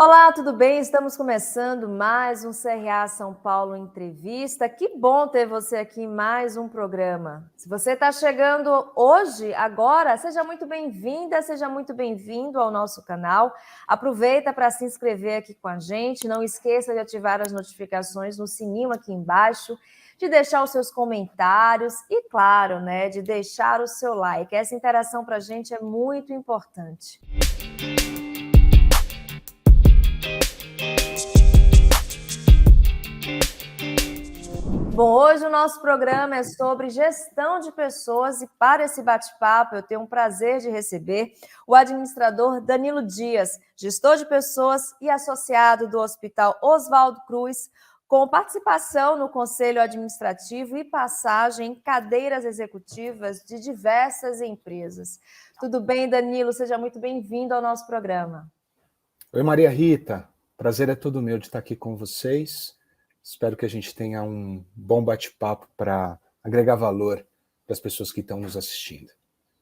Olá, tudo bem? Estamos começando mais um CRA São Paulo Entrevista. Que bom ter você aqui em mais um programa. Se você está chegando hoje, agora, seja muito bem-vinda, seja muito bem-vindo ao nosso canal. Aproveita para se inscrever aqui com a gente. Não esqueça de ativar as notificações no sininho aqui embaixo, de deixar os seus comentários e, claro, né, de deixar o seu like. Essa interação para a gente é muito importante. Bom, hoje o nosso programa é sobre gestão de pessoas e para esse bate-papo eu tenho um prazer de receber o administrador Danilo Dias, gestor de pessoas e associado do Hospital Oswaldo Cruz, com participação no Conselho Administrativo e passagem em cadeiras executivas de diversas empresas. Tudo bem, Danilo? Seja muito bem-vindo ao nosso programa. Oi, Maria Rita. Prazer é todo meu de estar aqui com vocês. Espero que a gente tenha um bom bate-papo para agregar valor para as pessoas que estão nos assistindo.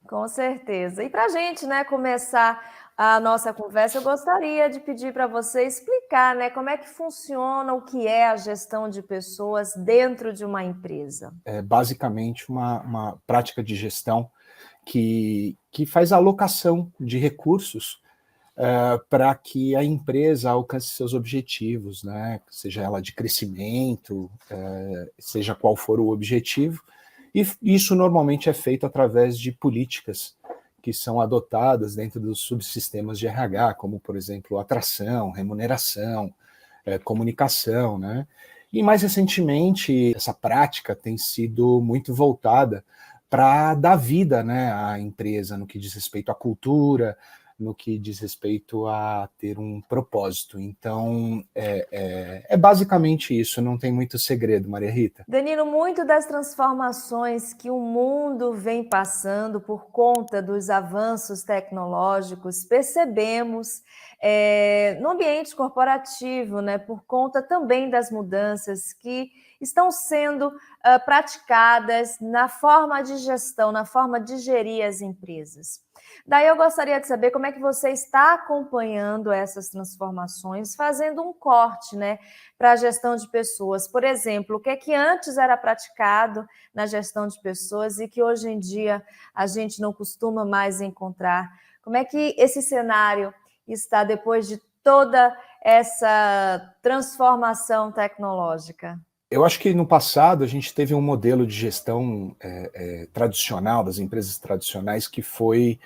Com certeza. E para a gente, né, começar a nossa conversa, eu gostaria de pedir para você explicar, né, como é que funciona, o que é a gestão de pessoas dentro de uma empresa. É basicamente uma prática de gestão que faz a alocação de recursos para que a empresa alcance seus objetivos, né? Seja ela de crescimento, seja qual for o objetivo, e isso normalmente é feito através de políticas que são adotadas dentro dos subsistemas de RH, como, por exemplo, atração, remuneração, comunicação, né? E mais recentemente, essa prática tem sido muito voltada para dar vida, né, à empresa no que diz respeito à cultura, no que diz respeito a ter um propósito. Então, é basicamente isso, não tem muito segredo, Maria Rita. Danilo, muito das transformações que o mundo vem passando por conta dos avanços tecnológicos, percebemos no ambiente corporativo, né, por conta também das mudanças que estão sendo praticadas na forma de gestão, na forma de gerir as empresas. Daí eu gostaria de saber como é que você está acompanhando essas transformações, fazendo um corte, né, para a gestão de pessoas. Por exemplo, o que é que antes era praticado na gestão de pessoas e que hoje em dia a gente não costuma mais encontrar? Como é que esse cenário está depois de toda essa transformação tecnológica? Eu acho que no passado a gente teve um modelo de gestão tradicional, das empresas tradicionais, que foi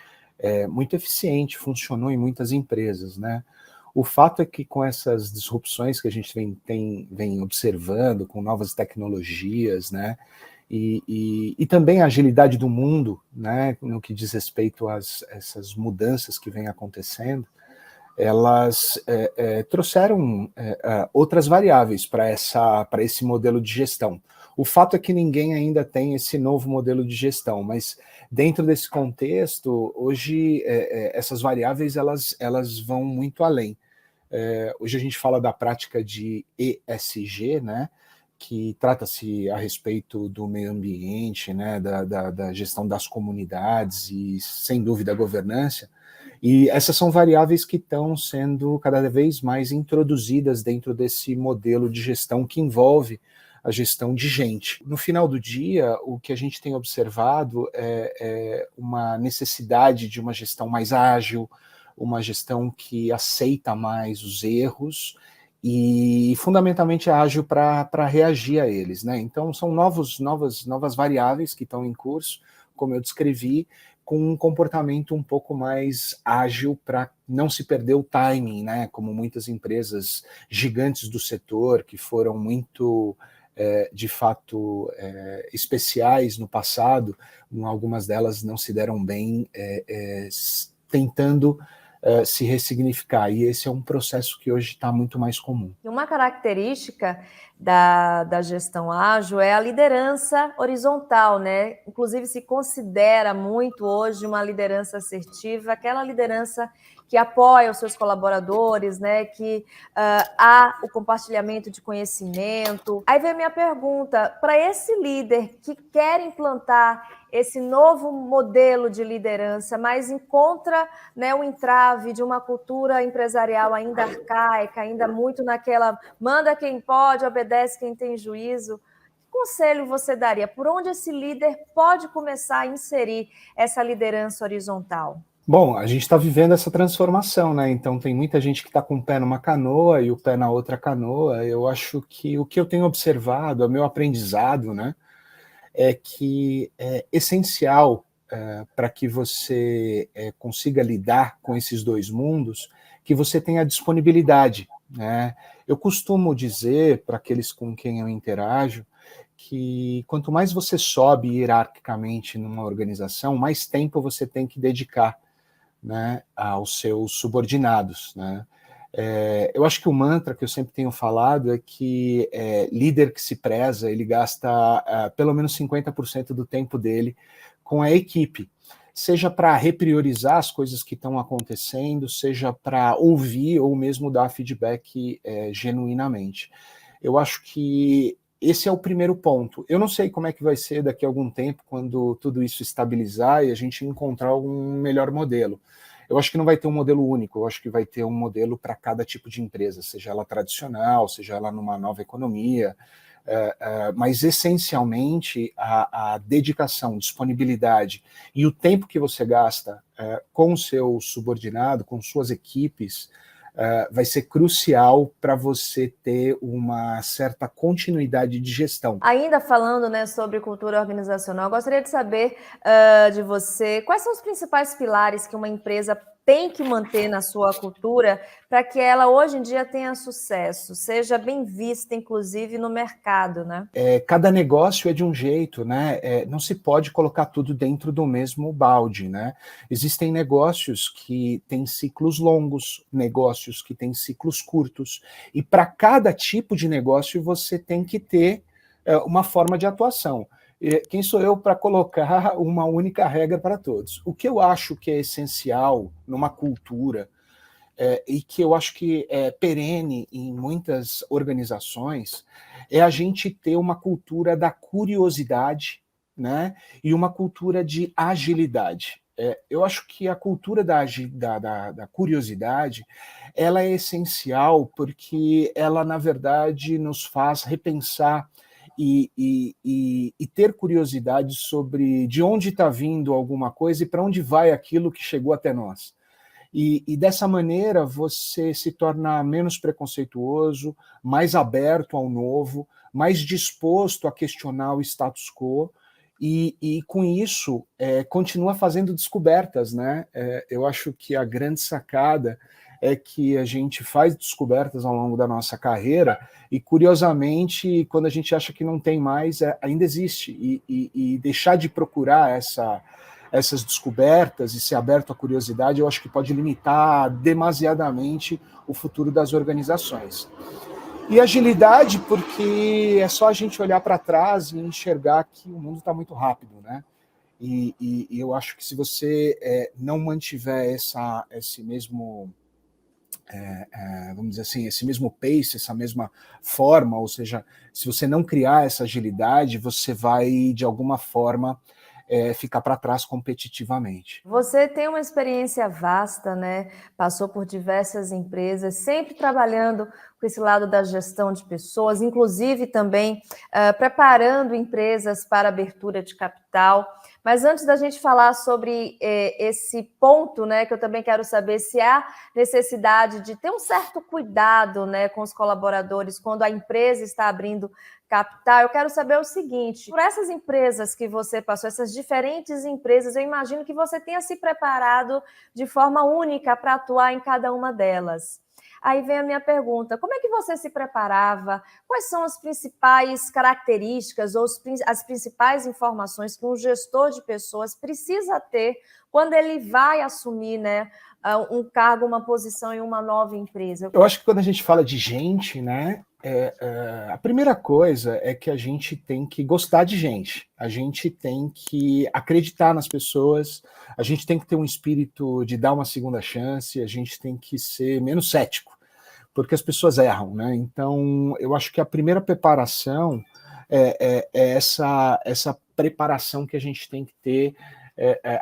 muito eficiente, funcionou em muitas empresas, né? O fato é que com essas disrupções que a gente vem observando, com novas tecnologias, né? E também a agilidade do mundo, né? No que diz respeito a essas mudanças que vêm acontecendo, elas trouxeram outras variáveis para esse modelo de gestão. O fato é que ninguém ainda tem esse novo modelo de gestão, mas dentro desse contexto, hoje essas variáveis elas vão muito além. Hoje a gente fala da prática de ESG, né, que trata-se a respeito do meio ambiente, né, da gestão das comunidades e, sem dúvida, a governança. E essas são variáveis que estão sendo cada vez mais introduzidas dentro desse modelo de gestão que envolve a gestão de gente. No final do dia, o que a gente tem observado é uma necessidade de uma gestão mais ágil, uma gestão que aceita mais os erros e, fundamentalmente, é ágil para reagir a eles, né? Então, são novas variáveis que estão em curso, como eu descrevi, com um comportamento um pouco mais ágil para não se perder o timing, né? Como muitas empresas gigantes do setor que foram muito, de fato, especiais no passado, algumas delas não se deram bem tentando se ressignificar. E esse é um processo que hoje está muito mais comum. Uma característica da gestão ágil é a liderança horizontal, né? Inclusive se considera muito hoje uma liderança assertiva, aquela liderança que apoia os seus colaboradores, né, que há o compartilhamento de conhecimento. Aí vem a minha pergunta, para esse líder que quer implantar esse novo modelo de liderança, mas encontra, né, um entrave de uma cultura empresarial ainda arcaica, ainda muito naquela manda quem pode, obedece quem tem juízo. Que conselho você daria? Por onde esse líder pode começar a inserir essa liderança horizontal? Bom, a gente está vivendo essa transformação, né? Então tem muita gente que está com o pé numa canoa e o pé na outra canoa. Eu acho que o que eu tenho observado, o meu aprendizado, né, é que é essencial para que você consiga lidar com esses dois mundos, que você tenha disponibilidade, né? Eu costumo dizer para aqueles com quem eu interajo que quanto mais você sobe hierarquicamente numa organização, mais tempo você tem que dedicar, né, aos seus subordinados, né? Eu acho que o mantra que eu sempre tenho falado é que líder que se preza, ele gasta pelo menos 50% do tempo dele com a equipe, seja para repriorizar as coisas que estão acontecendo, seja para ouvir ou mesmo dar feedback genuinamente. Eu acho que esse é o primeiro ponto. Eu não sei como é que vai ser daqui a algum tempo, quando tudo isso estabilizar e a gente encontrar um melhor modelo. Eu acho que não vai ter um modelo único, eu acho que vai ter um modelo para cada tipo de empresa, seja ela tradicional, seja ela numa nova economia, mas essencialmente a dedicação, disponibilidade e o tempo que você gasta com o seu subordinado, com suas equipes, vai ser crucial para você ter uma certa continuidade de gestão. Ainda falando, né, sobre cultura organizacional, gostaria de saber de você quais são os principais pilares que uma empresa tem que manter na sua cultura para que ela hoje em dia tenha sucesso, seja bem vista, inclusive, no mercado, né? Cada negócio é de um jeito, né? Não se pode colocar tudo dentro do mesmo balde, né? Existem negócios que têm ciclos longos, negócios que têm ciclos curtos, e para cada tipo de negócio você tem que ter uma forma de atuação. Quem sou eu para colocar uma única regra para todos? O que eu acho que é essencial numa cultura, e que eu acho que é perene em muitas organizações, é a gente ter uma cultura da curiosidade, né, e uma cultura de agilidade. Eu acho que a cultura da curiosidade, ela é essencial porque ela, na verdade, nos faz repensar e ter curiosidade sobre de onde está vindo alguma coisa e para onde vai aquilo que chegou até nós. E dessa maneira você se torna menos preconceituoso, mais aberto ao novo, mais disposto a questionar o status quo, e com isso continua fazendo descobertas, né? Eu acho que a grande sacada é que a gente faz descobertas ao longo da nossa carreira e, curiosamente, quando a gente acha que não tem mais, ainda existe. E deixar de procurar essas descobertas e ser aberto à curiosidade, eu acho que pode limitar demasiadamente o futuro das organizações. E agilidade, porque é só a gente olhar para trás e enxergar que o mundo está muito rápido, né? E eu acho que se você não mantiver esse mesmo, vamos dizer assim, esse mesmo pace, essa mesma forma, ou seja, se você não criar essa agilidade, você vai, de alguma forma, ficar para trás competitivamente. Você tem uma experiência vasta, né? Passou por diversas empresas, sempre trabalhando com esse lado da gestão de pessoas, inclusive também preparando empresas para abertura de capital. Mas antes da gente falar sobre esse ponto, né, que eu também quero saber se há necessidade de ter um certo cuidado, né, com os colaboradores quando a empresa está abrindo capital, eu quero saber o seguinte: por essas empresas que você passou, essas diferentes empresas, eu imagino que você tenha se preparado de forma única para atuar em cada uma delas. Aí vem a minha pergunta: como é que você se preparava? Quais são as principais características ou as principais informações que um gestor de pessoas precisa ter quando ele vai assumir, né, um cargo, uma posição em uma nova empresa? Eu acho que quando a gente fala de gente, né, A primeira coisa é que a gente tem que gostar de gente, a gente tem que acreditar nas pessoas, a gente tem que ter um espírito de dar uma segunda chance, a gente tem que ser menos cético, porque as pessoas erram, né? Então, eu acho que a primeira preparação é essa preparação que a gente tem que ter,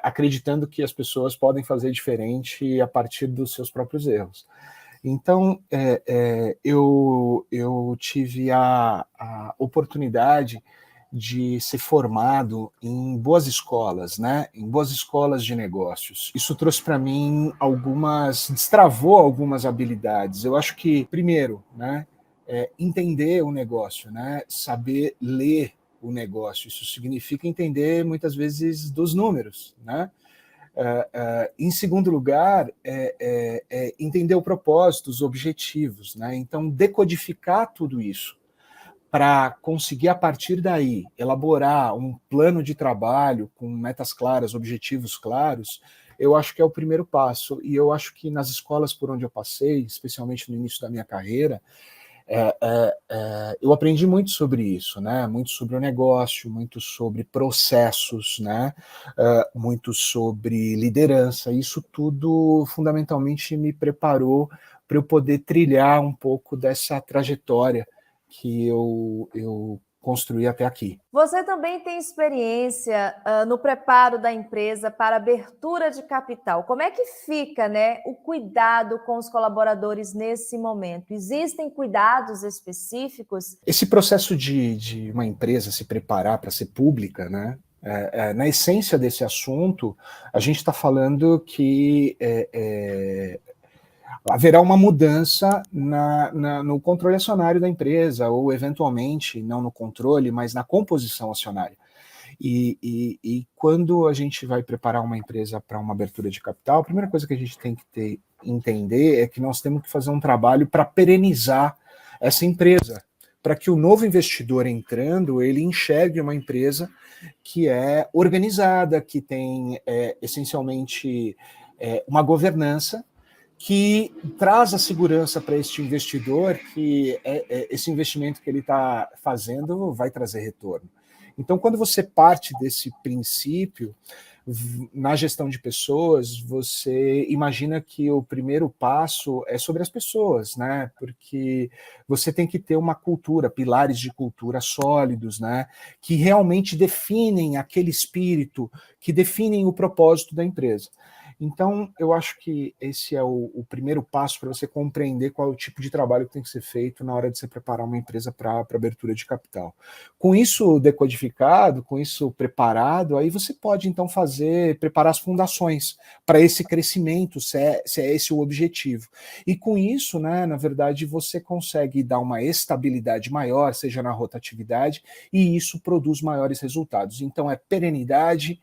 acreditando que as pessoas podem fazer diferente a partir dos seus próprios erros. Então, eu tive a oportunidade de ser formado em boas escolas, né? Em boas escolas de negócios. Isso trouxe para mim destravou algumas habilidades. Eu acho que, primeiro, né, entender o negócio, né? Saber ler o negócio. Isso significa entender, muitas vezes, dos números, né? Em segundo lugar, entender o propósito, os objetivos, né? Então, decodificar tudo isso para conseguir, a partir daí, elaborar um plano de trabalho com metas claras, objetivos claros, eu acho que é o primeiro passo. E eu acho que nas escolas por onde eu passei, especialmente no início da minha carreira, eu aprendi muito sobre isso, né? Muito sobre o negócio, muito sobre processos, né? Muito sobre liderança. Isso tudo fundamentalmente me preparou para eu poder trilhar um pouco dessa trajetória que eu construí até aqui. Você também tem experiência no preparo da empresa para abertura de capital. Como é que fica, né, o cuidado com os colaboradores nesse momento? Existem cuidados específicos? Esse processo de uma empresa se preparar para ser pública, né? Na essência desse assunto, a gente está falando que haverá uma mudança no controle acionário da empresa, ou eventualmente, não no controle, mas na composição acionária. E quando a gente vai preparar uma empresa para uma abertura de capital, a primeira coisa que a gente tem que entender é que nós temos que fazer um trabalho para perenizar essa empresa, para que o novo investidor entrando, ele enxergue uma empresa que é organizada, que tem essencialmente uma governança, que traz a segurança para este investidor que esse investimento que ele está fazendo vai trazer retorno. Então, quando você parte desse princípio, na gestão de pessoas, você imagina que o primeiro passo é sobre as pessoas, né? Porque você tem que ter uma cultura, pilares de cultura sólidos, né? Que realmente definem aquele espírito, que definem o propósito da empresa. Então, eu acho que esse é o primeiro passo para você compreender qual é o tipo de trabalho que tem que ser feito na hora de você preparar uma empresa para abertura de capital. Com isso decodificado, com isso preparado, aí você pode então preparar as fundações para esse crescimento, se é esse o objetivo. E com isso, né, na verdade, você consegue dar uma estabilidade maior, seja na rotatividade, e isso produz maiores resultados. Então, é perenidade,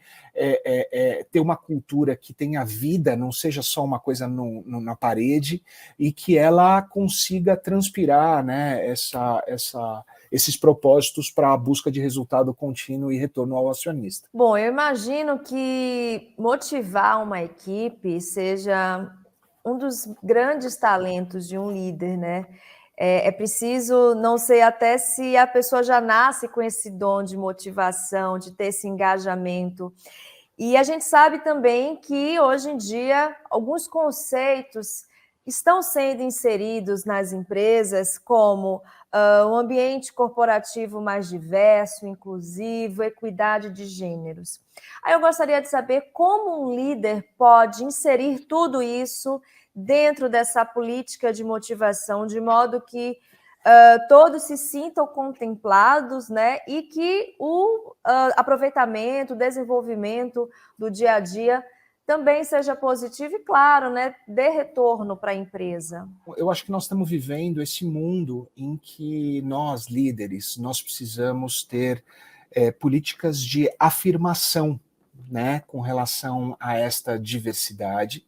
ter uma cultura que tenha vida, não seja só uma coisa na parede, e que ela consiga transpirar, né, esses propósitos para a busca de resultado contínuo e retorno ao acionista. Bom, eu imagino que motivar uma equipe seja um dos grandes talentos de um líder, né? É preciso, não sei até se a pessoa já nasce com esse dom de motivação, de ter esse engajamento. E a gente sabe também que, hoje em dia, alguns conceitos estão sendo inseridos nas empresas, como um ambiente corporativo mais diverso, inclusivo, equidade de gêneros. Aí eu gostaria de saber como um líder pode inserir tudo isso dentro dessa política de motivação, de modo que todos se sintam contemplados, né? E que o aproveitamento, o desenvolvimento do dia a dia também seja positivo e, claro, né, dê retorno para a empresa. Eu acho que nós estamos vivendo esse mundo em que nós, líderes, nós precisamos ter políticas de afirmação, né, com relação a esta diversidade,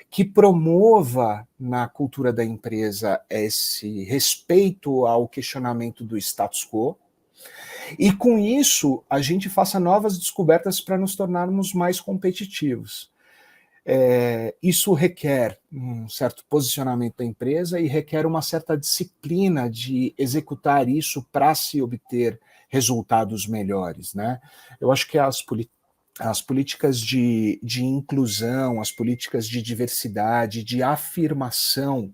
que promova na cultura da empresa esse respeito ao questionamento do status quo, e com isso a gente faça novas descobertas para nos tornarmos mais competitivos. isso requer um certo posicionamento da empresa e requer uma certa disciplina de executar isso para se obter resultados melhores, né? Eu acho que as políticas de inclusão, as políticas de diversidade, de afirmação,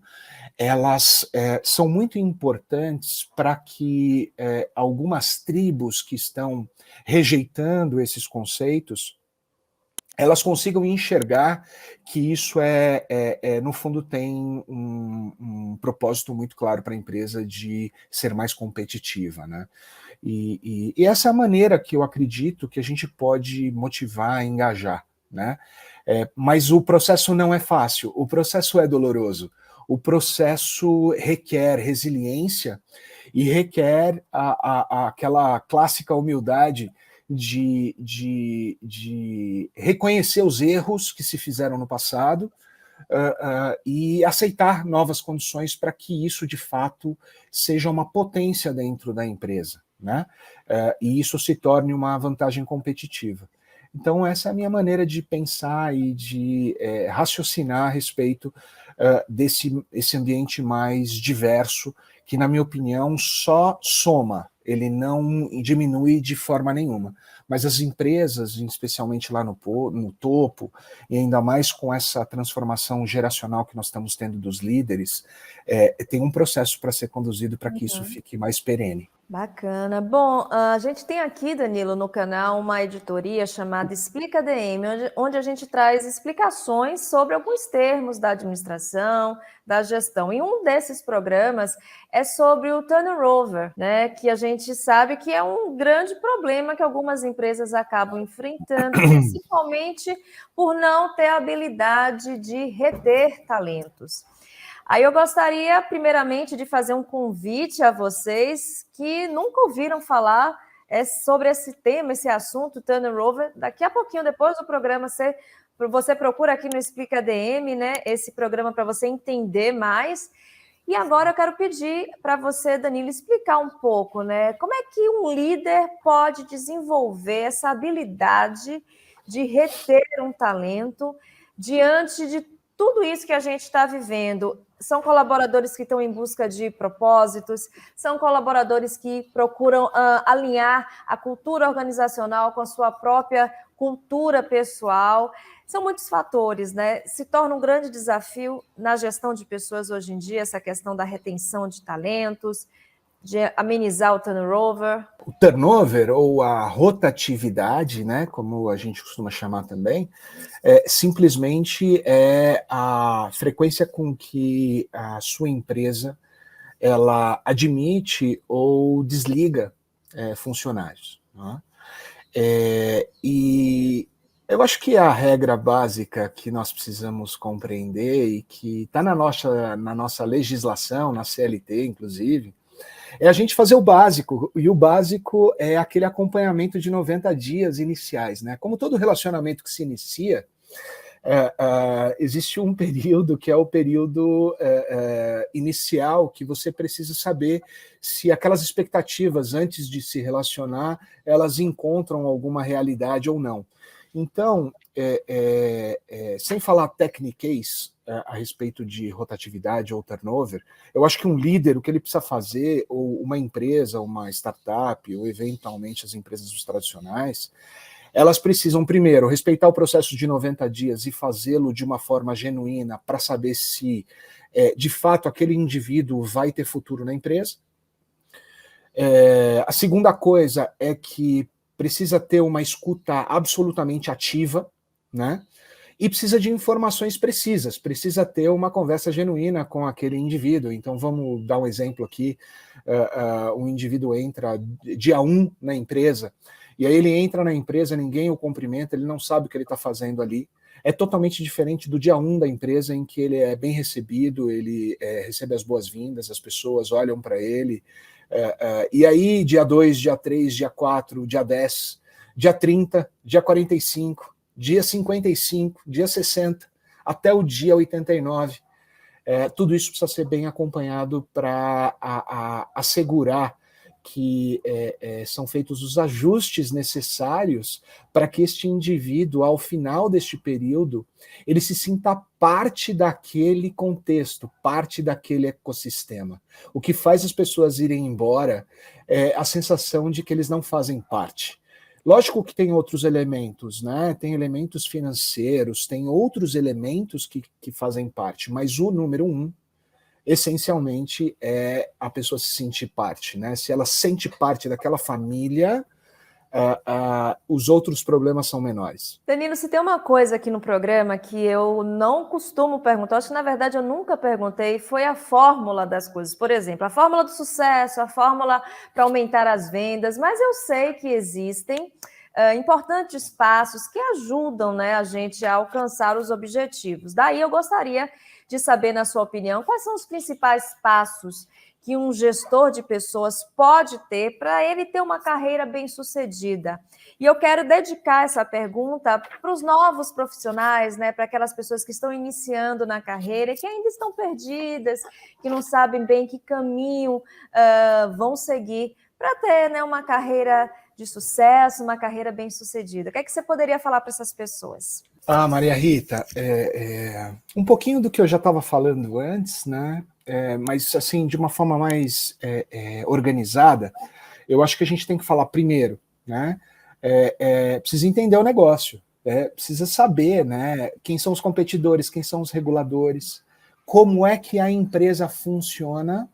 elas são muito importantes para que algumas tribos que estão rejeitando esses conceitos, elas consigam enxergar que isso no fundo, tem um propósito muito claro para a empresa de ser mais competitiva, né? E essa é a maneira que eu acredito que a gente pode motivar, engajar, né? Mas o processo não é fácil, o processo é doloroso, o processo requer resiliência e requer aquela clássica humildade de reconhecer os erros que se fizeram no passado e aceitar novas condições para que isso, de fato, seja uma potência dentro da empresa, né? E isso se torne uma vantagem competitiva. Então, essa é a minha maneira de pensar e de raciocinar a respeito desse ambiente mais diverso, que, na minha opinião, só soma, ele não diminui de forma nenhuma. Mas as empresas, especialmente lá no topo, e ainda mais com essa transformação geracional que nós estamos tendo dos líderes, tem um processo para ser conduzido para que isso fique mais perene. Bacana. Bom, a gente tem aqui, Danilo, no canal, uma editoria chamada Explica DM, onde a gente traz explicações sobre alguns termos da administração, da gestão. E um desses programas é sobre o turnover, né? Que a gente sabe que é um grande problema que algumas empresas acabam enfrentando, principalmente por não ter a habilidade de reter talentos. Aí eu gostaria, primeiramente, de fazer um convite a vocês que nunca ouviram falar sobre esse tema, esse assunto, turnover. Daqui a pouquinho, depois do programa, você procura aqui no Explica DM, né? Esse programa para você entender mais. E agora eu quero pedir para você, Danilo, explicar um pouco, né? Como é que um líder pode desenvolver essa habilidade de reter um talento diante de tudo isso que a gente está vivendo? São colaboradores que estão em busca de propósitos, são colaboradores que procuram alinhar a cultura organizacional com a sua própria cultura pessoal. São muitos fatores, né? Se torna um grande desafio na gestão de pessoas hoje em dia, essa questão da retenção de talentos, de amenizar o turnover. O turnover, ou a rotatividade, né, como a gente costuma chamar também, simplesmente é a frequência com que a sua empresa ela admite ou desliga funcionários, né? E eu acho que a regra básica que nós precisamos compreender e que está na nossa legislação, na CLT, inclusive, é a gente fazer o básico, e o básico é aquele acompanhamento de 90 dias iniciais, né? Como todo relacionamento que se inicia, existe um período que é o período inicial, que você precisa saber se aquelas expectativas antes de se relacionar, elas encontram alguma realidade ou não. Então, sem falar techniquez a respeito de rotatividade ou turnover, eu acho que um líder, o que ele precisa fazer, ou uma empresa, uma startup, ou eventualmente as empresas tradicionais, elas precisam, primeiro, respeitar o processo de 90 dias e fazê-lo de uma forma genuína para saber se, de fato, aquele indivíduo vai ter futuro na empresa. A segunda coisa é que precisa ter uma escuta absolutamente ativa, né? E precisa de informações precisas, precisa ter uma conversa genuína com aquele indivíduo. Então, vamos dar um exemplo aqui. Um indivíduo entra dia 1 na empresa, e aí ele entra na empresa, ninguém o cumprimenta, ele não sabe o que ele está fazendo ali. É totalmente diferente do dia 1 da empresa, em que ele é bem recebido, ele recebe as boas-vindas, as pessoas olham para ele. E aí, dia 2, dia 3, dia 4, dia 10, dia 30, dia 45, dia 55, dia 60, até o dia 89. Tudo isso precisa ser bem acompanhado para assegurar que são feitos os ajustes necessários para que este indivíduo, ao final deste período, ele se sinta parte daquele contexto, parte daquele ecossistema. O que faz as pessoas irem embora é a sensação de que eles não fazem parte. Lógico que tem outros elementos, né? Tem elementos financeiros, tem outros elementos que fazem parte, mas o número um, essencialmente, é a pessoa se sentir parte, né? Se ela sente parte daquela família, os outros problemas são menores. Danilo, se tem uma coisa aqui no programa que eu não costumo perguntar, acho que na verdade eu nunca perguntei, foi a fórmula das coisas. Por exemplo, a fórmula do sucesso, a fórmula para aumentar as vendas, mas eu sei que existem importantes passos que ajudam, né, a gente a alcançar os objetivos. Daí eu gostaria de saber, na sua opinião, quais são os principais passos que um gestor de pessoas pode ter para ele ter uma carreira bem-sucedida. E eu quero dedicar essa pergunta para os novos profissionais, né, para aquelas pessoas que estão iniciando na carreira e que ainda estão perdidas, que não sabem bem que caminho vão seguir para ter, né, uma carreira de sucesso, uma carreira bem-sucedida. O que é que você poderia falar para essas pessoas? Maria Rita, um pouquinho do que eu já estava falando antes, né? Mas assim, de uma forma mais organizada, eu acho que a gente tem que falar primeiro, né? Precisa entender o negócio, precisa saber, né, quem são os competidores, quem são os reguladores, como é que a empresa funciona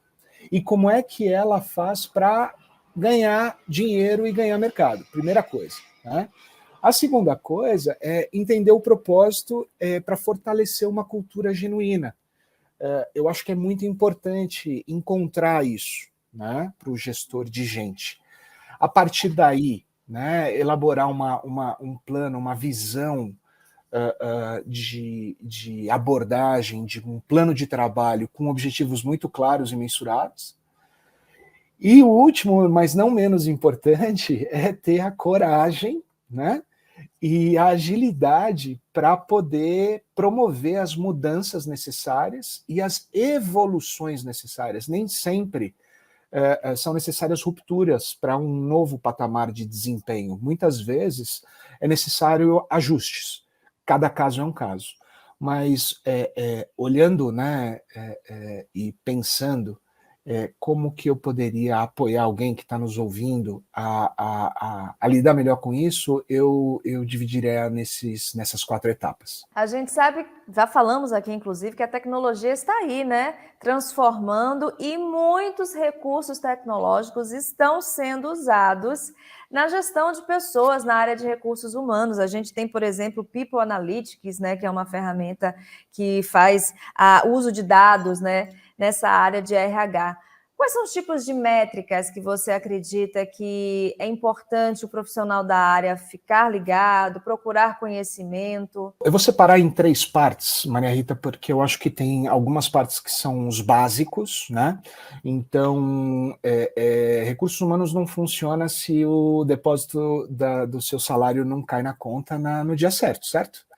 e como é que ela faz para ganhar dinheiro e ganhar mercado. Primeira coisa, né? A segunda coisa é entender o propósito para fortalecer uma cultura genuína. Eu acho que é muito importante encontrar isso, né, para o gestor de gente. A partir daí, né, elaborar um plano, uma visão de abordagem, de um plano de trabalho com objetivos muito claros e mensurados. E o último, mas não menos importante, é ter a coragem, né, e a agilidade para poder promover as mudanças necessárias e as evoluções necessárias. Nem sempre são necessárias rupturas para um novo patamar de desempenho. Muitas vezes é necessário ajustes. Cada caso é um caso. Mas olhando, né, e pensando como que eu poderia apoiar alguém que está nos ouvindo a lidar melhor com isso, eu dividiria nessas 4 etapas. A gente sabe, já falamos aqui, inclusive, que a tecnologia está aí, né? Transformando, e muitos recursos tecnológicos estão sendo usados na gestão de pessoas, na área de recursos humanos. A gente tem, por exemplo, o People Analytics, né, que é uma ferramenta que faz uso de dados, né, nessa área de RH. Quais são os tipos de métricas que você acredita que é importante o profissional da área ficar ligado, procurar conhecimento? Eu vou separar em 3 partes, Maria Rita, porque eu acho que tem algumas partes que são os básicos, né? Então, recursos humanos não funciona se o depósito do seu salário não cai na conta no dia certo, certo?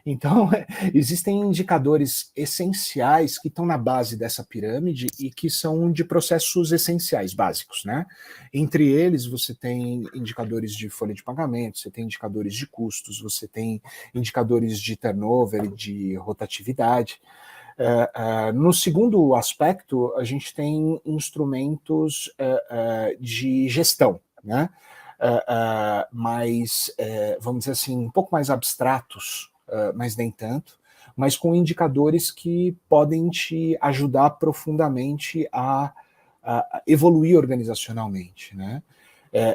Então, existem indicadores essenciais que estão na base dessa pirâmide e que são de processos essenciais, básicos, né? Entre eles, você tem indicadores de folha de pagamento, você tem indicadores de custos, você tem indicadores de turnover, de rotatividade. No segundo aspecto, a gente tem instrumentos de gestão, né? Mas, vamos dizer assim, um pouco mais abstratos, mas nem tanto, mas com indicadores que podem te ajudar profundamente a evoluir organizacionalmente, né?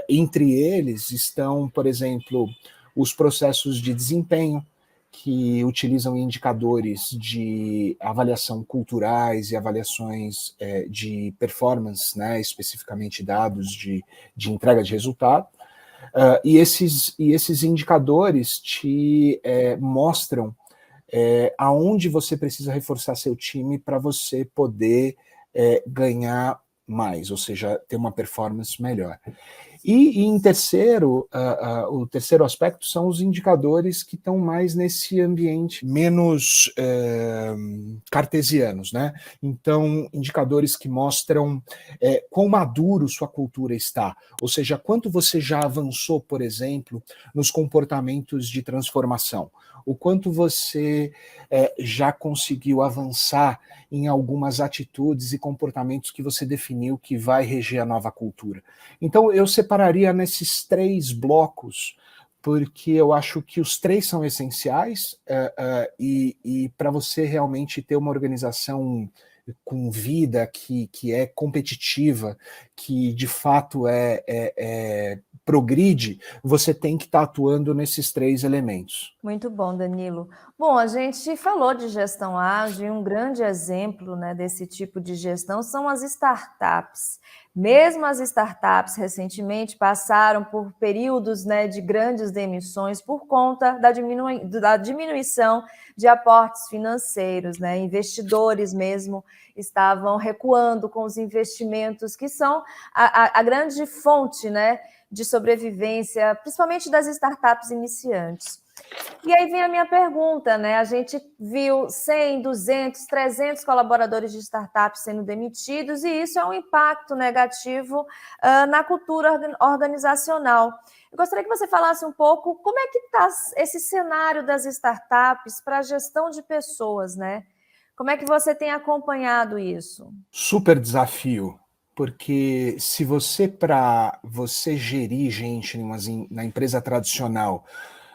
Entre eles estão, por exemplo, os processos de desempenho, que utilizam indicadores de avaliação culturais e avaliações de performance, né, especificamente dados de entrega de resultado. E esses indicadores te mostram aonde você precisa reforçar seu time para você poder ganhar mais, ou seja, ter uma performance melhor. E em terceiro, o terceiro aspecto são os indicadores que estão mais nesse ambiente menos cartesianos, né? Então, indicadores que mostram quão maduro sua cultura está, ou seja, quanto você já avançou, por exemplo, nos comportamentos de transformação, o quanto você já conseguiu avançar em algumas atitudes e comportamentos que você definiu que vai reger a nova cultura. Então, eu separaria nesses 3 blocos, porque eu acho que os 3 são essenciais, e para você realmente ter uma organização com vida, que é competitiva, que de fato progride, você tem que estar atuando nesses 3 elementos. Muito bom, Danilo. Bom, a gente falou de gestão ágil e um grande exemplo, né, desse tipo de gestão são as startups. Mesmo as startups recentemente passaram por períodos, né, de grandes demissões por conta da diminuição de aportes financeiros, né? Investidores mesmo estavam recuando com os investimentos que são a grande fonte, né, de sobrevivência, principalmente das startups iniciantes. E aí vem a minha pergunta, né? A gente viu 100, 200, 300 colaboradores de startups sendo demitidos, e isso é um impacto negativo na cultura organizacional. Eu gostaria que você falasse um pouco como é que está esse cenário das startups para a gestão de pessoas, né? Como é que você tem acompanhado isso? Super desafio, porque se você, para você gerir gente na empresa tradicional,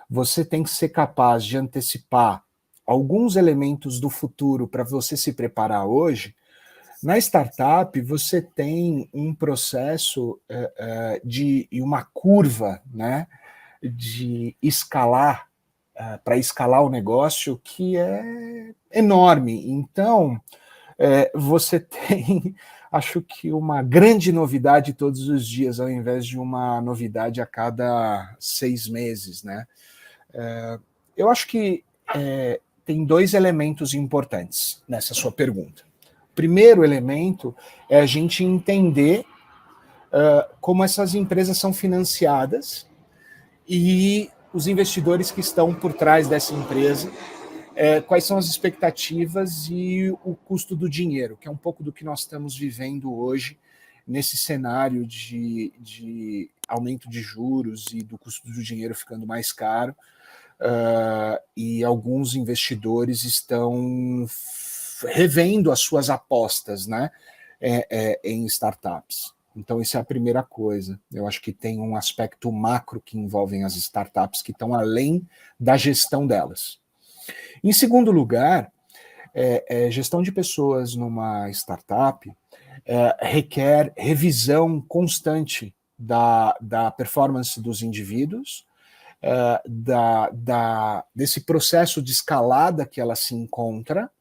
você tem que ser capaz de antecipar alguns elementos do futuro para você se preparar hoje. Na startup, você tem um processo e uma curva, né, de escalar, para escalar o negócio, que é enorme. Então, você tem, acho que, uma grande novidade todos os dias, ao invés de uma novidade a cada 6 meses, né? Eu acho que tem 2 elementos importantes nessa sua pergunta. O primeiro elemento é a gente entender como essas empresas são financiadas e os investidores que estão por trás dessa empresa, quais são as expectativas e o custo do dinheiro, que é um pouco do que nós estamos vivendo hoje nesse cenário de aumento de juros e do custo do dinheiro ficando mais caro. E alguns investidores estão revendo as suas apostas, né, em startups. Então, essa é a primeira coisa. Eu acho que tem um aspecto macro que envolve as startups que estão além da gestão delas. Em segundo lugar, gestão de pessoas numa startup requer revisão constante da performance dos indivíduos, desse processo de escalada que ela se encontra.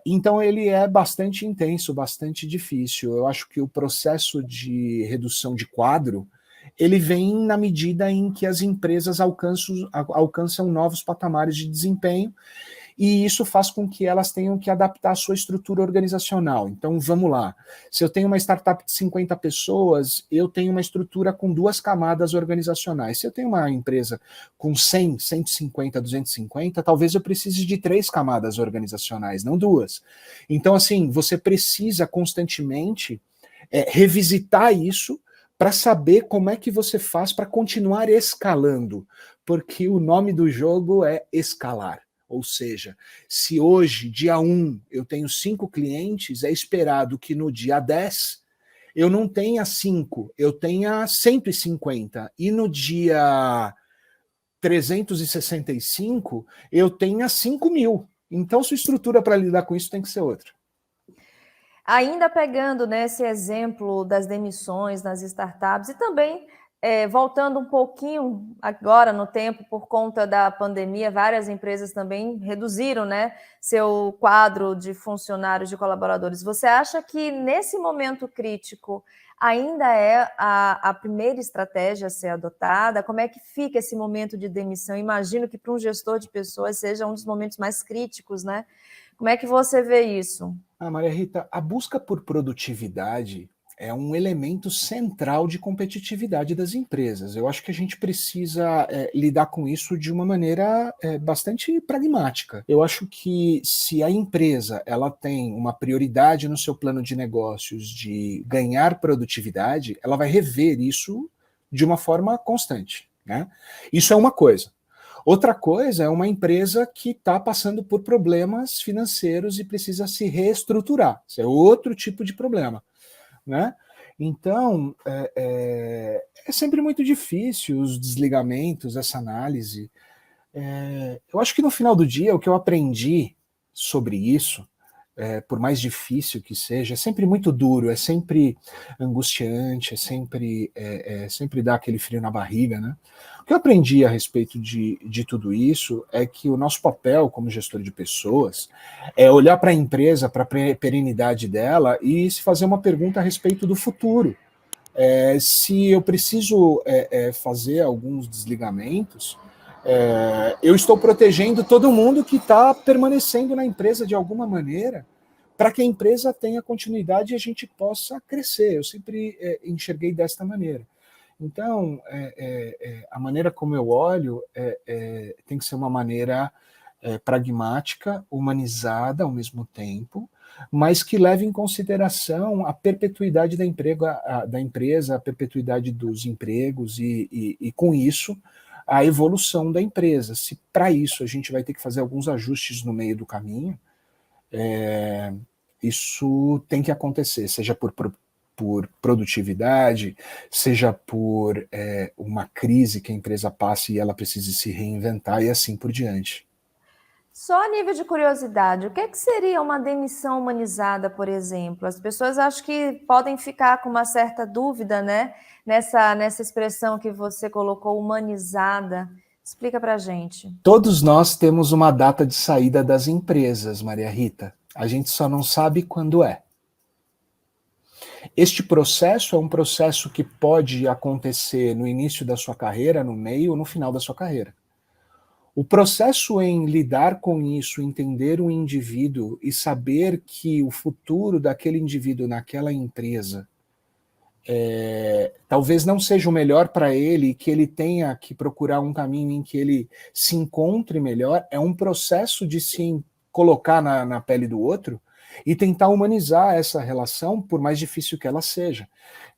Então ele é bastante intenso, bastante difícil. Eu acho que o processo de redução de quadro, ele vem na medida em que as empresas alcançam novos patamares de desempenho, e isso faz com que elas tenham que adaptar a sua estrutura organizacional. Então, vamos lá. Se eu tenho uma startup de 50 pessoas, eu tenho uma estrutura com 2 camadas organizacionais. Se eu tenho uma empresa com 100, 150, 250, talvez eu precise de 3 camadas organizacionais, não 2. Então, assim, você precisa constantemente revisitar isso para saber como é que você faz para continuar escalando, porque o nome do jogo é escalar. Ou seja, se hoje, dia 1, eu tenho 5 clientes, é esperado que no dia 10 eu não tenha 5, eu tenha 150. E no dia 365, eu tenha 5.000. Então, sua estrutura para lidar com isso tem que ser outra. Ainda pegando nesse exemplo das demissões nas startups e também voltando um pouquinho agora no tempo, por conta da pandemia, várias empresas também reduziram, né, seu quadro de funcionários, de colaboradores. Você acha que nesse momento crítico ainda é a primeira estratégia a ser adotada? Como é que fica esse momento de demissão? Imagino que para um gestor de pessoas seja um dos momentos mais críticos, né? Como é que você vê isso? Maria Rita, a busca por produtividade, é um elemento central de competitividade das empresas. Eu acho que a gente precisa lidar com isso de uma maneira bastante pragmática. Eu acho que se a empresa ela tem uma prioridade no seu plano de negócios de ganhar produtividade, ela vai rever isso de uma forma constante, né? Isso é uma coisa. Outra coisa é uma empresa que está passando por problemas financeiros e precisa se reestruturar. Isso é outro tipo de problema, né? Então, é sempre muito difícil os desligamentos, essa análise. Eu acho que no final do dia, o que eu aprendi sobre isso, por mais difícil que seja, é sempre muito duro, é sempre angustiante, sempre dá aquele frio na barriga, né? O que eu aprendi a respeito de tudo isso é que o nosso papel como gestor de pessoas é olhar para a empresa, para a perenidade dela e se fazer uma pergunta a respeito do futuro. Se eu preciso fazer alguns desligamentos, eu estou protegendo todo mundo que está permanecendo na empresa de alguma maneira, para que a empresa tenha continuidade e a gente possa crescer. Eu sempre enxerguei desta maneira. Então, a maneira como eu olho tem que ser uma maneira pragmática, humanizada ao mesmo tempo, mas que leve em consideração a perpetuidade da empresa, a perpetuidade dos empregos e com isso, a evolução da empresa. Se para isso a gente vai ter que fazer alguns ajustes no meio do caminho, isso tem que acontecer, seja por produtividade, seja por uma crise que a empresa passe e ela precise se reinventar e assim por diante. Só a nível de curiosidade, o que seria uma demissão humanizada, por exemplo? As pessoas acho que podem ficar com uma certa dúvida, né? Nessa expressão que você colocou, humanizada. Explica para a gente. Todos nós temos uma data de saída das empresas, Maria Rita. A gente só não sabe quando é. Este processo é um processo que pode acontecer no início da sua carreira, no meio ou no final da sua carreira. O processo em lidar com isso, entender o indivíduo e saber que o futuro daquele indivíduo naquela empresa talvez não seja o melhor para ele, que ele tenha que procurar um caminho em que ele se encontre melhor, é um processo de se colocar na pele do outro e tentar humanizar essa relação, por mais difícil que ela seja.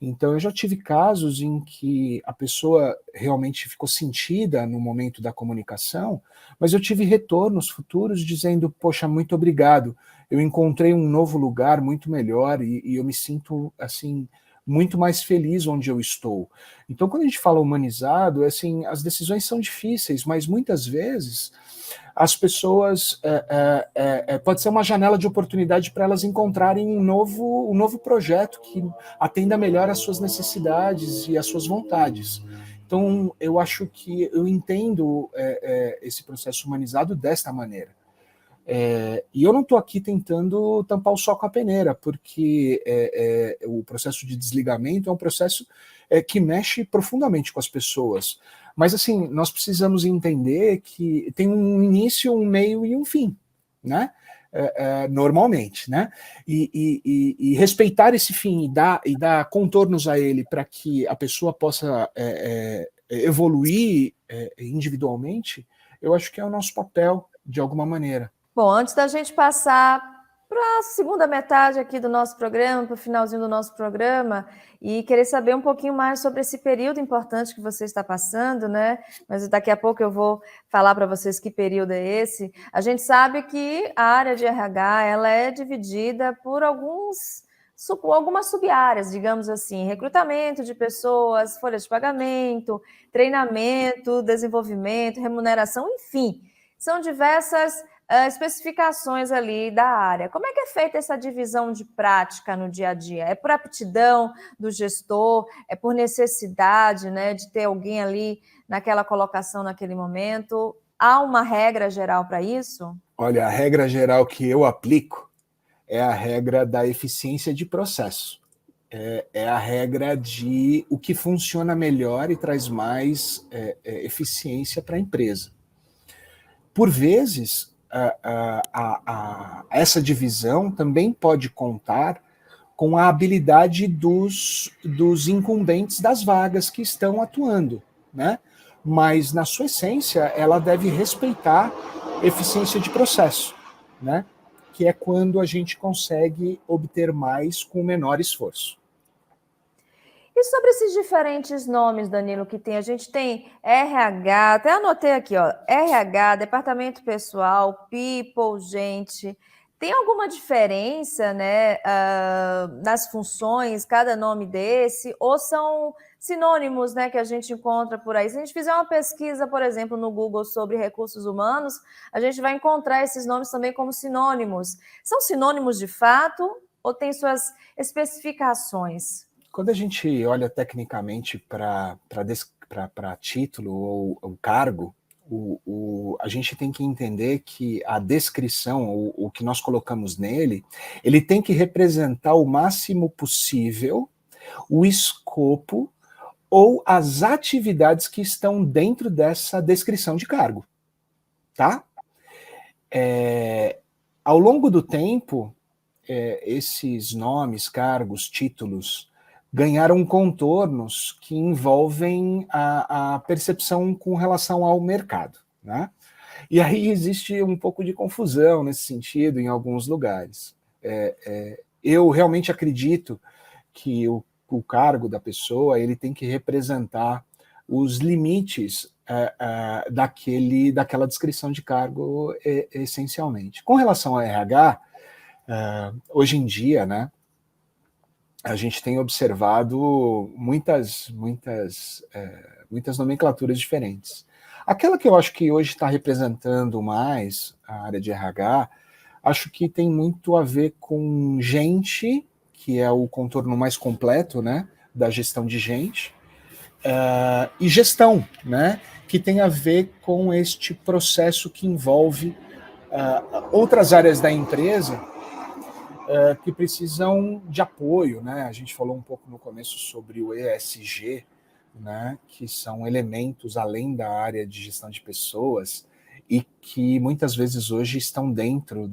Então, eu já tive casos em que a pessoa realmente ficou sentida no momento da comunicação, mas eu tive retornos futuros dizendo, poxa, muito obrigado, eu encontrei um novo lugar muito melhor e eu me sinto, assim, muito mais feliz onde eu estou. Então, quando a gente fala humanizado, assim, as decisões são difíceis, mas muitas vezes as pessoas pode ser uma janela de oportunidade para elas encontrarem um novo projeto que atenda melhor às suas necessidades e às suas vontades. Então, eu acho que eu entendo esse processo humanizado desta maneira. E eu não estou aqui tentando tampar o sol com a peneira, porque o processo de desligamento é um processo que mexe profundamente com as pessoas. Mas, assim, nós precisamos entender que tem um início, um meio e um fim, né? Normalmente, né? E respeitar esse fim e dar contornos a ele para que a pessoa possa evoluir individualmente, eu acho que é o nosso papel, de alguma maneira. Bom, antes da gente passar para a segunda metade aqui do nosso programa, para o finalzinho do nosso programa, e querer saber um pouquinho mais sobre esse período importante que você está passando, né? Mas daqui a pouco eu vou falar para vocês que período é esse. A gente sabe que a área de RH ela é dividida por algumas sub-áreas, digamos assim, recrutamento de pessoas, folha de pagamento, treinamento, desenvolvimento, remuneração, enfim, são diversas especificações ali da área. Como é que é feita essa divisão de prática no dia a dia? É por aptidão do gestor? É por necessidade, né, de ter alguém ali naquela colocação naquele momento? Há uma regra geral para isso? Olha, a regra geral que eu aplico é a regra da eficiência de processo. É a regra de o que funciona melhor e traz mais eficiência para a empresa. Por vezes, essa divisão também pode contar com a habilidade dos incumbentes das vagas que estão atuando, né? Mas, na sua essência, ela deve respeitar eficiência de processo, né? Que é quando a gente consegue obter mais com menor esforço. E sobre esses diferentes nomes, Danilo, que tem? A gente tem RH, até anotei aqui, ó, RH, Departamento Pessoal, People, gente. Tem alguma diferença, né, nas funções, cada nome desse, ou são sinônimos, né, que a gente encontra por aí? Se a gente fizer uma pesquisa, por exemplo, no Google sobre recursos humanos, a gente vai encontrar esses nomes também como sinônimos. São sinônimos de fato ou tem suas especificações? Quando a gente olha tecnicamente para título ou cargo, a gente tem que entender que a descrição, o que nós colocamos nele, ele tem que representar o máximo possível o escopo ou as atividades que estão dentro dessa descrição de cargo, tá? Ao longo do tempo, esses nomes, cargos, títulos ganharam contornos que envolvem a percepção com relação ao mercado, né? E aí existe um pouco de confusão nesse sentido em alguns lugares. Eu realmente acredito que o cargo da pessoa ele tem que representar os limites daquela descrição de cargo essencialmente. Com relação ao RH, hoje em dia, né, a gente tem observado muitas nomenclaturas diferentes. Aquela que eu acho que hoje está representando mais a área de RH, acho que tem muito a ver com gente, que é o contorno mais completo, né, da gestão de gente, e gestão, né, que tem a ver com este processo que envolve outras áreas da empresa que precisam de apoio, né? A gente falou um pouco no começo sobre o ESG, né? Que são elementos além da área de gestão de pessoas e que muitas vezes hoje estão dentro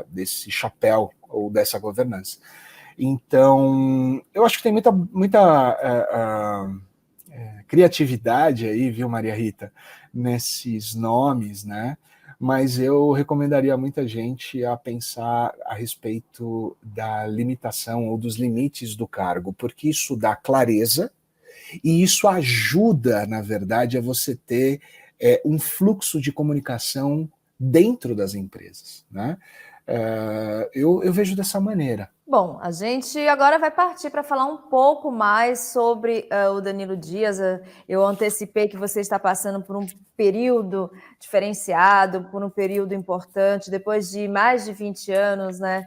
desse chapéu ou dessa governança. Então, eu acho que tem muita criatividade aí, viu, Maria Rita, nesses nomes, né? Mas eu recomendaria a muita gente a pensar a respeito da limitação ou dos limites do cargo, porque isso dá clareza e isso ajuda, na verdade, a você ter um fluxo de comunicação dentro das empresas, né? Eu vejo dessa maneira. Bom, a gente agora vai partir para falar um pouco mais sobre o Danilo Dias. Eu antecipei que você está passando por um período diferenciado, por um período importante, depois de mais de 20 anos, né,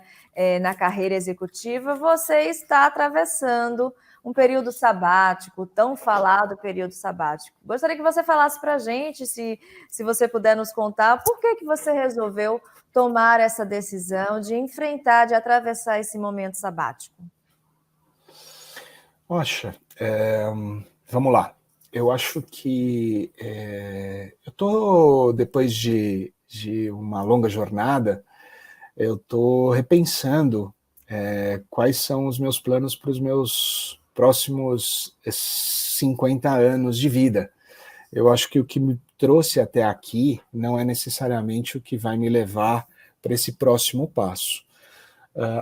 na carreira executiva, você está atravessando um período sabático, tão falado período sabático. Gostaria que você falasse para a gente, se você puder nos contar, por que você resolveu tomar essa decisão de enfrentar, de atravessar esse momento sabático? Poxa, vamos lá. Eu acho que eu estou, depois de uma longa jornada, eu estou repensando quais são os meus planos para os meus próximos 50 anos de vida. Eu acho que o que me trouxe até aqui não é necessariamente o que vai me levar para esse próximo passo.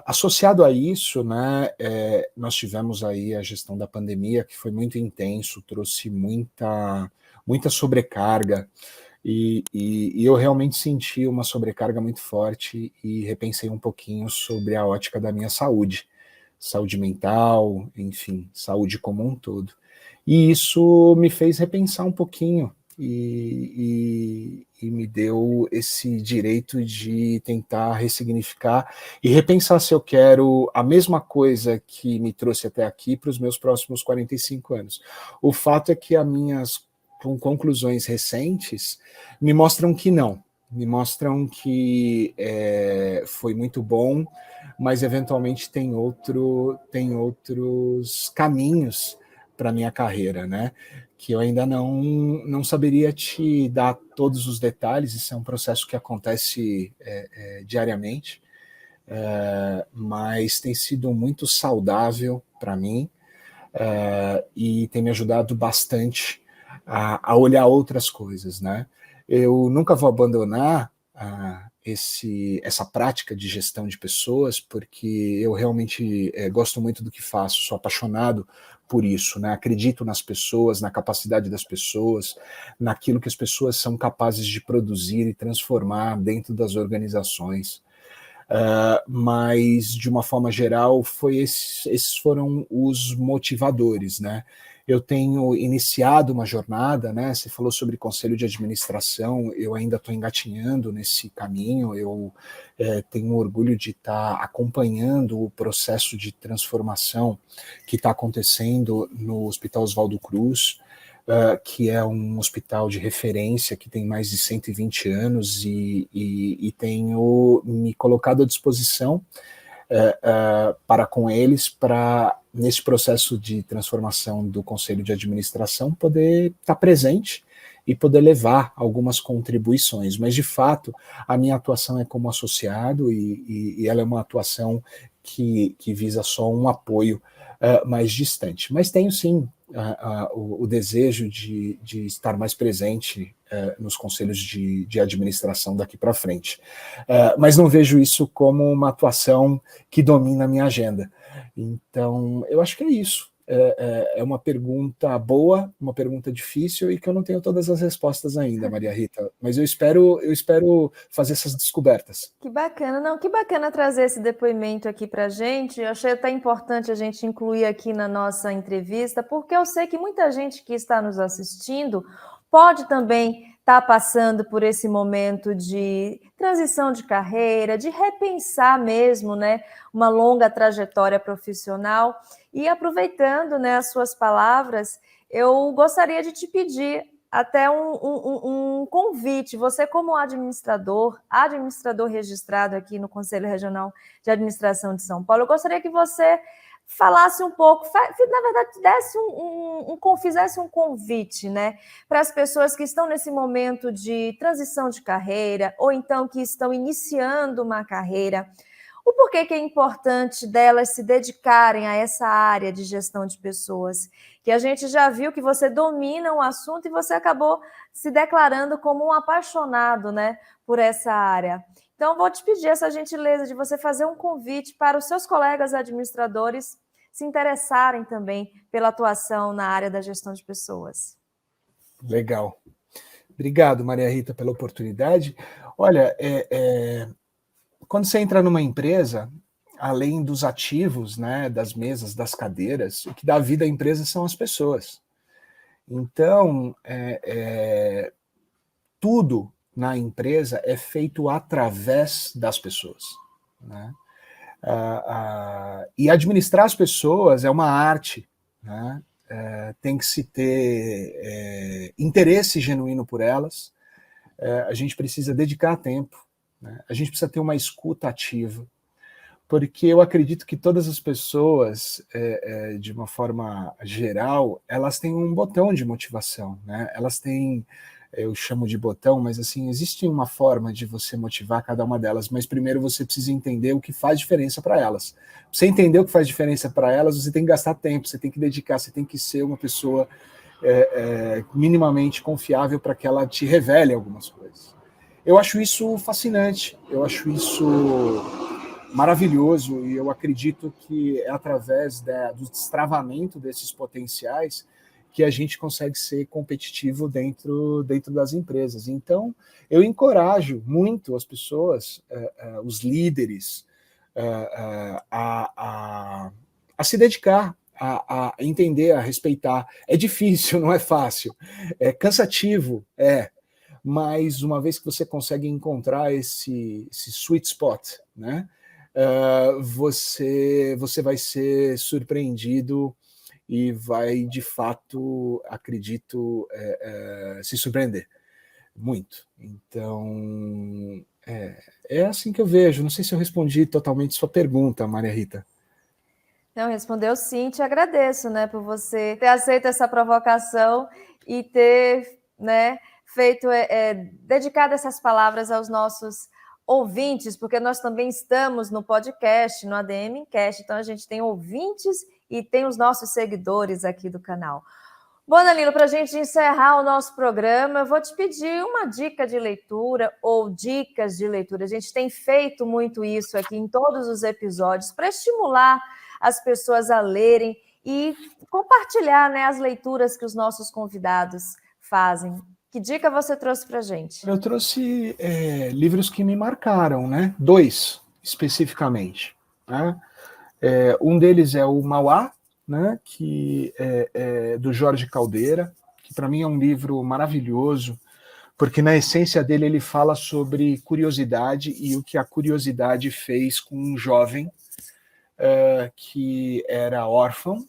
Associado a isso, né, nós tivemos aí a gestão da pandemia, que foi muito intenso, trouxe muita sobrecarga, e eu realmente senti uma sobrecarga muito forte e repensei um pouquinho sobre a ótica da minha saúde mental, enfim, saúde como um todo. E isso me fez repensar um pouquinho e me deu esse direito de tentar ressignificar e repensar se eu quero a mesma coisa que me trouxe até aqui para os meus próximos 45 anos. O fato é que as minhas conclusões recentes me mostram que não, me mostram que foi muito bom, mas eventualmente tem outros caminhos para minha carreira, né? Que eu ainda não saberia te dar todos os detalhes. Isso é um processo que acontece diariamente, mas tem sido muito saudável para mim, e tem me ajudado bastante a olhar outras coisas, né? Eu nunca vou abandonar essa prática de gestão de pessoas, porque eu realmente gosto muito do que faço, sou apaixonado por isso, né? Acredito nas pessoas, na capacidade das pessoas, naquilo que as pessoas são capazes de produzir e transformar dentro das organizações. Mas, de uma forma geral, esses foram os motivadores, né? Eu tenho iniciado uma jornada, né? Você falou sobre conselho de administração, eu ainda estou engatinhando nesse caminho, eu tenho orgulho de estar acompanhando o processo de transformação que está acontecendo no Hospital Oswaldo Cruz, que é um hospital de referência que tem mais de 120 anos e tenho me colocado à disposição para com eles, nesse processo de transformação do Conselho de Administração, poder estar presente e poder levar algumas contribuições. Mas, de fato, a minha atuação é como associado e ela é uma atuação que visa só um apoio mais distante. Mas tenho, sim, o desejo de estar mais presente nos conselhos de administração daqui para frente. Mas não vejo isso como uma atuação que domina a minha agenda. Então, eu acho que é isso. É uma pergunta boa, uma pergunta difícil e que eu não tenho todas as respostas ainda, Maria Rita, mas eu espero fazer essas descobertas. Que bacana, não, que bacana trazer esse depoimento aqui para a gente. Eu achei até importante a gente incluir aqui na nossa entrevista, porque eu sei que muita gente que está nos assistindo pode também estar passando por esse momento de transição de carreira, de repensar mesmo, né, uma longa trajetória profissional. E aproveitando, né, as suas palavras, eu gostaria de te pedir até um convite. Você, como administrador registrado aqui no Conselho Regional de Administração de São Paulo, eu gostaria que você falasse um pouco, na verdade, fizesse um convite, né, para as pessoas que estão nesse momento de transição de carreira, ou então que estão iniciando uma carreira. O porquê que é importante delas se dedicarem a essa área de gestão de pessoas, que a gente já viu que você domina o assunto e você acabou se declarando como um apaixonado, né, por essa área. Então, vou te pedir essa gentileza de você fazer um convite para os seus colegas administradores se interessarem também pela atuação na área da gestão de pessoas. Legal. Obrigado, Maria Rita, pela oportunidade. Olha, quando você entra numa empresa, além dos ativos, né, das mesas, das cadeiras, o que dá vida à empresa são as pessoas. Então, tudo na empresa é feito através das pessoas, né? E administrar as pessoas é uma arte, né? Tem que se ter interesse genuíno por elas, a gente precisa dedicar tempo, né? A gente precisa ter uma escuta ativa, porque eu acredito que todas as pessoas, de uma forma geral, elas têm um botão de motivação, né? Elas têm, eu chamo de botão, mas assim, existe uma forma de você motivar cada uma delas, mas primeiro você precisa entender o que faz diferença para elas. Pra você entender o que faz diferença para elas, você tem que gastar tempo, você tem que dedicar, você tem que ser uma pessoa minimamente confiável para que ela te revele algumas coisas. Eu acho isso fascinante, eu acho isso maravilhoso, e eu acredito que é através do destravamento desses potenciais que a gente consegue ser competitivo dentro das empresas. Então, eu encorajo muito as pessoas, os líderes, a se dedicar, a entender, a respeitar. É difícil, não é fácil, é cansativo, mas uma vez que você consegue encontrar esse sweet spot, né, você vai ser surpreendido e vai, de fato, acredito, se surpreender muito. Então, é assim que eu vejo. Não sei se eu respondi totalmente sua pergunta, Maria Rita. Não, respondeu sim, te agradeço, né, por você ter aceito essa provocação e ter, né, feito, dedicado essas palavras aos nossos ouvintes, porque nós também estamos no podcast, no ADM Cast, então a gente tem ouvintes e tem os nossos seguidores aqui do canal. Bom, Danilo, para a gente encerrar o nosso programa, eu vou te pedir uma dica de leitura ou dicas de leitura. A gente tem feito muito isso aqui em todos os episódios para estimular as pessoas a lerem e compartilhar, né, as leituras que os nossos convidados fazem. Que dica você trouxe para a gente? Eu trouxe livros que me marcaram, né? 2, especificamente. Né? Um deles é o Mauá, né, que é do Jorge Caldeira, que para mim é um livro maravilhoso, porque na essência dele ele fala sobre curiosidade e o que a curiosidade fez com um jovem que era órfão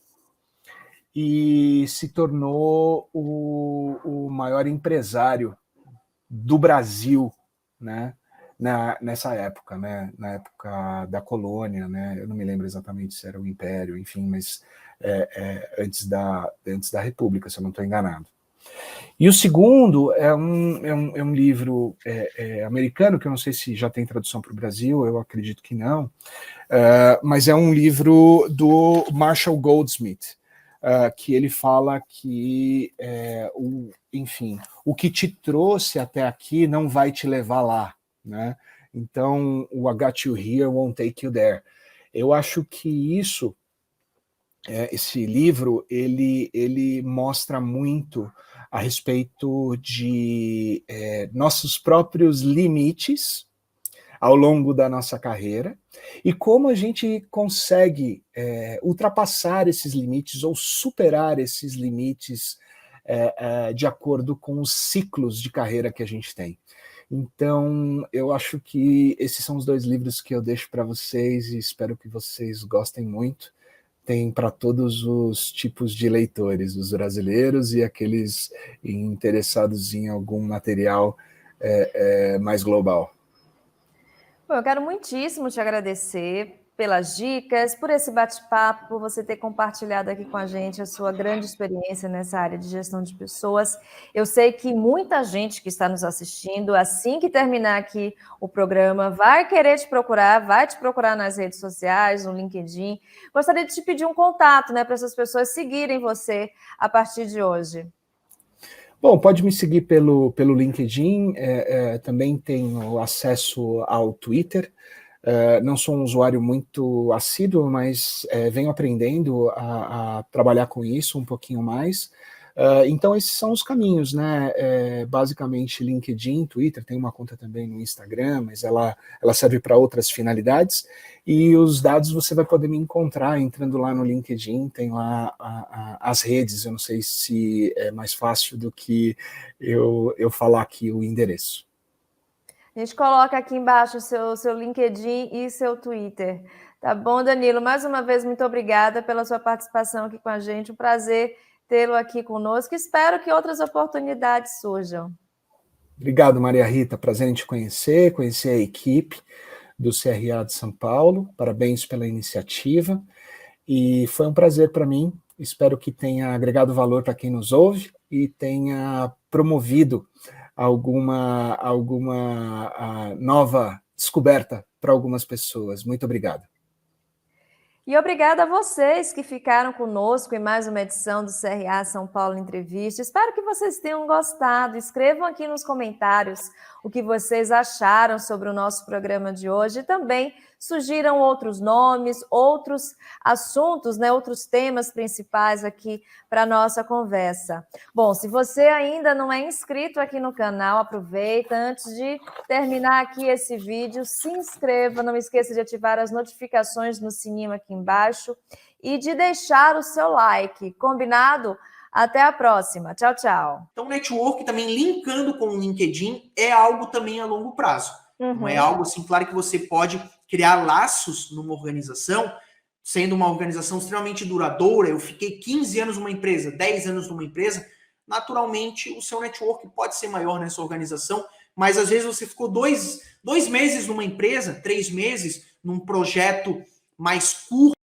e se tornou o maior empresário do Brasil, né, nessa época, né, na época da colônia, né, eu não me lembro exatamente se era o Império, enfim, mas antes da República, se eu não estou enganado. E o segundo é um livro americano, que eu não sei se já tem tradução para o Brasil, eu acredito que não, mas é um livro do Marshall Goldsmith, que ele fala que, enfim, o que te trouxe até aqui não vai te levar lá, né? Então, o I got you here won't take you there. Eu acho que esse livro, ele mostra muito a respeito de nossos próprios limites ao longo da nossa carreira e como a gente consegue ultrapassar esses limites ou superar esses limites de acordo com os ciclos de carreira que a gente tem. Então, eu acho que esses são os 2 livros que eu deixo para vocês e espero que vocês gostem muito. Tem para todos os tipos de leitores, os brasileiros e aqueles interessados em algum material mais global. Bom, eu quero muitíssimo te agradecer pelas dicas, por esse bate-papo, por você ter compartilhado aqui com a gente a sua grande experiência nessa área de gestão de pessoas. Eu sei que muita gente que está nos assistindo, assim que terminar aqui o programa, vai querer te procurar, vai te procurar nas redes sociais, no LinkedIn. Gostaria de te pedir um contato, né, para essas pessoas seguirem você a partir de hoje. Bom, pode me seguir pelo LinkedIn, também tenho acesso ao Twitter. Não sou um usuário muito assíduo, mas venho aprendendo a trabalhar com isso um pouquinho mais. Então, esses são os caminhos, né? Basicamente, LinkedIn, Twitter, tem uma conta também no Instagram, mas ela serve para outras finalidades. E os dados você vai poder me encontrar entrando lá no LinkedIn, tem lá as redes, eu não sei se é mais fácil do que eu falar aqui o endereço. A gente coloca aqui embaixo o seu LinkedIn e seu Twitter. Tá bom, Danilo? Mais uma vez, muito obrigada pela sua participação aqui com a gente. Um prazer tê-lo aqui conosco. Espero que outras oportunidades surjam. Obrigado, Maria Rita. Prazer em te conhecer a equipe do CRA de São Paulo. Parabéns pela iniciativa. E foi um prazer para mim. Espero que tenha agregado valor para quem nos ouve e tenha promovido alguma nova descoberta para algumas pessoas. Muito obrigado. E obrigada a vocês que ficaram conosco em mais uma edição do CRA São Paulo Entrevista. Espero que vocês tenham gostado. Escrevam aqui nos comentários o que vocês acharam sobre o nosso programa de hoje e também sugiram outros nomes, outros assuntos, né, outros temas principais aqui para a nossa conversa. Bom, se você ainda não é inscrito aqui no canal, aproveita. Antes de terminar aqui esse vídeo, se inscreva, não esqueça de ativar as notificações no sininho aqui embaixo e de deixar o seu like. Combinado? Até a próxima. Tchau, tchau. Então, o network também linkando com o LinkedIn é algo também a longo prazo. Não é algo assim, claro que você pode criar laços numa organização, sendo uma organização extremamente duradoura. Eu fiquei 15 anos numa empresa, 10 anos numa empresa, naturalmente o seu network pode ser maior nessa organização, mas às vezes você ficou dois meses numa empresa, 3 meses, num projeto mais curto,